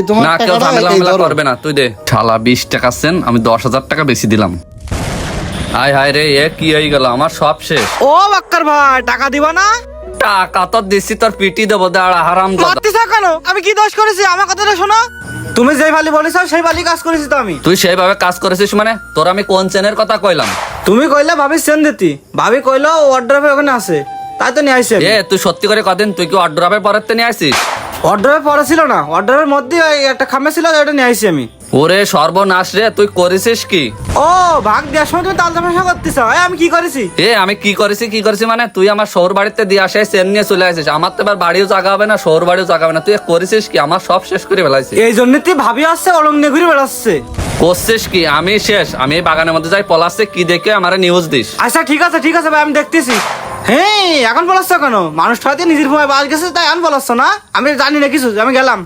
তোমার না কেউ টাকাটা ঝামেলা এই মামলা ধরো। করবে না, তুই দে। শালা 20 টাকা সেন, আমি 10,000 টাকা বেশি দিলাম। হায় হায় রে, এ কি হয়ে গেল, আমার সব শেষ। ও বাক্কার ভাই, টাকা দিবা না? টাকা তো দিচ্ছি, তোর পিটি দেবো, দাঁড়া হারাম দাদা। মারতেছ কেন? আমি কি দোষ করেছি? আমার কথাটা শোনো। তুমি যেই ভালি বলেছ সেই ভালি কাজ করেছি তো আমি। তুই সেইভাবে কাজ করেছিস মানে? তোর আমি কোন চেনের কথা কইলাম? তুমি কইলে ভাবি সেন দিতি, ভাবি কইলো ওয়ার্ড্রপে ওখানে আছে, তাই তো নিয়ে আইছি। এ তুই সত্যি করে কদিন, তুই কি অর্ডারে পরেতে নিয়ে আসিস? ওয়ার্ড্রপে পরে ছিল না, ওয়ার্ড্রপের মধ্যে ওই একটা খামে ছিল, ওটা নিয়ে আইছি আমি। ওরে সর্বনাশ রে, তুই করেছিস কি? ও ভাগ দেওয়ার সময় তুমি তাল তামাশা করতেছ? আমি কি করেছি? এ আমি কি করেছি মানে? তুই আমার শহর বাড়িতে দিয়ে আসে চেন নিয়ে চলে আসিস, আমার তো এবার বাড়িও জায়গা হবে না, শহর বাড়িও জায়গা হবে না। তুই করেছিস কি? আমার সব শেষ করে ফেলাইছিস। এই জন্য তুই ভাবি আসছে অলং নিয়ে ঘুরে বেড়াচ্ছে। করছিস কি? আমি শেষ, আমি এই বাগানের মধ্যে যাই পলাচ্ছে, কি দেখে আমার নিউজ দিস। আচ্ছা ঠিক আছে ভাই, আমি দেখতেছি। হ্যাঁ এখন বলাচ্ছ কেন? মানুষ হয়তো নিজের ভূমি বাজ গেছে, তাই আমি বলাচ্ছ না? আমি জানি না কিছু, আমি গেলাম।